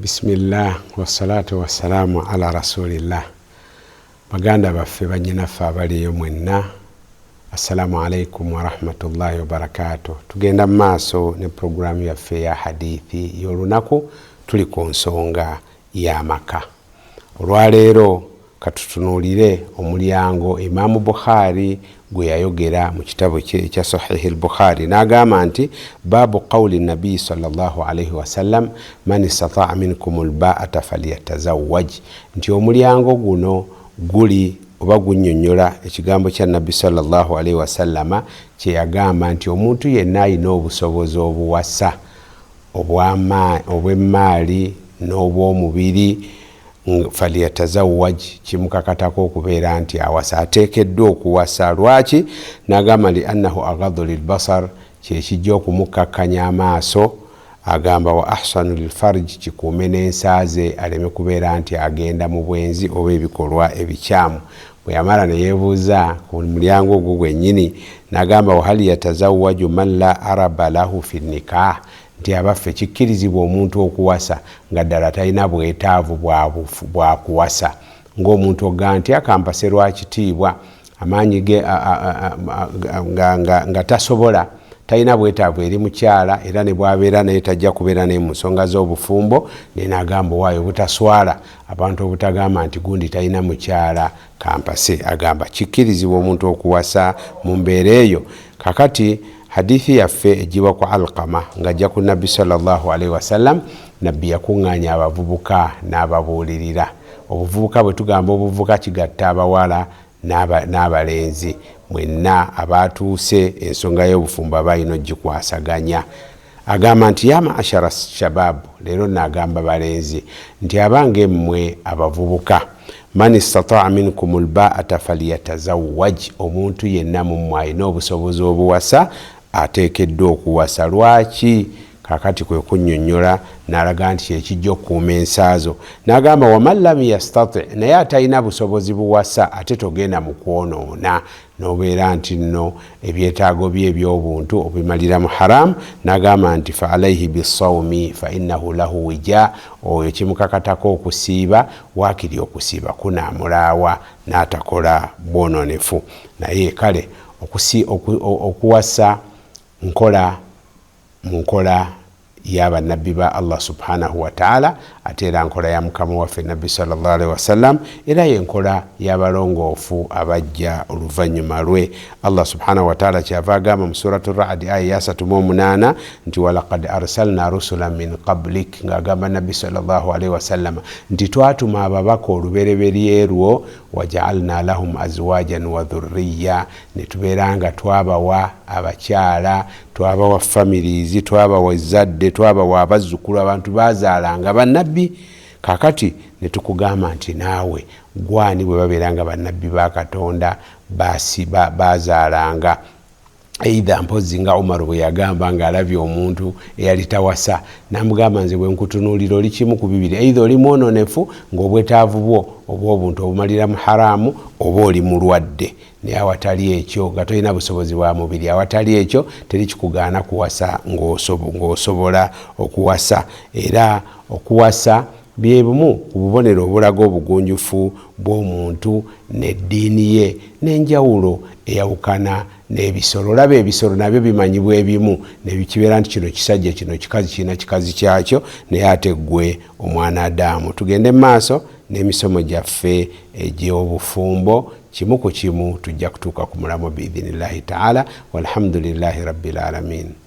Bismillah wassalatu wassalamu ala rasulillah. Baganda baffe banyinaffe abaliyo mwenna, assalamu alaikum wa rahmatullahi wa barakatuh. Tugenda maaso ne programu yaffe ya hadithi y'olunaku, tuli ku nsonga y'amaka. Olwaleero katutunuulire omulyango Imaamu Bukhari gwe yayogera mu kitabo kya Sahih al-Bukhari n'agamba nti babu qawli nabi sallallahu alayhi wasallam man istata'a minkum al-ba'ata falyatazawwaj, nti omulyango guno guli oba gunnyonnyola ekigambo kya nabi sallallahu alayhi wasallama kye yagamba nti omuntu yenna alina obusobozi obuwasa obw'emmaali n'obw'omubiri falyatazawwaj, kimukakatako okubeera nti awasa, ateekeddwa okuwasa. Lwaki? N'agamba li annahu aghaddu lilbasar, kyekijja okumukakkanya amaaso. Agamba wa ahsanu lilfarj, kikuume n'ensaaze aleme kubeera nti agenda mu bwenzi oba ebikolwa ebikyamu. Bwe yamala ne yeebuuza ku mulyango ogwo gwennyini n'agamba wa hal yatazawwaju man la araba lahu fi nikah, nti abaffe kikkirizibwa omuntu okuwasa nga ddala talina bwetaavu bwa kuwasa, ng'omuntu oga nti akampase lwa kitiibwa amaanyi ge nga tasobola, talina bwetaavu eri mukyala, era ne bwabeera naye tajja kubeera naye mu nsonga z'obufumbo. Naye n'agamba waayo obutaswala, abantu obutagamba nti gundi talina mukyala kampase. Agamba kikkirizibwa omuntu okuwasa mu mbeera eyo. Kakati hadithi yaffe ejiba ku Alqama ng'ajja ku nabbi sallallahu alayhi wasallam, nabbi yakuŋŋaanya abavubuka n'ababuulirira. Obuvubuka bwe tugamba obuvubuka kigatta abawala n'abalenzi, mwenna abatuuse ensonga y'obufumbo abalina ogikwasaganya. Agamba nti ya ma'ashara shababu, leero n'agamba balenzi nti abange mmwe abavubuka, man istata'a minkum al-ba'ata falyatazawwaj, omuntu yenna mu mmwe alina obusobozi obuwasa ateekeddwa okuwasa. Lwaki? Kakati kwe kunnyonnyola n'alaga nti ekijja okukuuma ensaazo. N'agamba waman lam yastati', naye atalina busobozi buwasa ate togenda mu kwonoona n'obeera nti nno ebyetaago bye eby'obuntu obimalira mu haramu. N'agamba nti fa alayhi bisawmi fa innahu lahu wija, oyo kimukakatako okusiiba, waakiri okusiiba kunaamulaawa n'atakola bwononefu. Naye kale okuwasa mu nkola y'abannabbi ba Allah subhanahu wa ta'ala, ate era nkola ya mukama waffe nabbi sallallahu alayhi wasallam, era yenkola y'abalongoofu abajja oluvannyuma lwe. Allah subhanahu wa ta'ala kyava agamba mu suratu Ra'd aya ya 38 nti walaqad arsalna rusulan min qablik, ng'agamba nabbi sallallahu alayhi wasallam nti twatuma ababaka olubereberye waja'alna lahum azwajan wa dhurriya, ne tubeera nga twabawa abakyala, twabawa families, twabawa ezzadde, twabawa abazzukulu, abantu bazaalanga bannabbi. Kakati ne tukugamba nti naawe gwani bwe babeera nga bannabbi ba Katonda bazaalanga. Either mpozi nga Umar bwe yagamba ng'alabye omuntu eyali tawasa, n'amugamba nze bwe nkutunuulira oli kimu ku bibiri, either oli mwononefu ng'obwetaavu bwo oba obuntu obumalira mu haramu, oba oli mulwadde. Naye awatali ekyo, nga tolina busobozi bwa mubiri, awatali ekyo teri kikugaana kuwasa ng'osobola okuwasa. Era okuwasa bye bumu ku bubonero obulaga obugunjufu bw'omuntu n'eddiini ye, n'enjawulo eyawukana n'ebisolo. Olaba ebisolo nabyo bimanyibwa ebimu, nebikibeera nti kino kisajja, kino kikazi, kirina kikazi kyakyo, naye ate ggwe omwana Adamu. Tugende mu maaso n'emisomo gyaffe egy'obufumbo, kimu ku kimu tujja kutuuka ku mulamu biidhinillahi ta'ala. Walhamdulillahi rabbil alamin.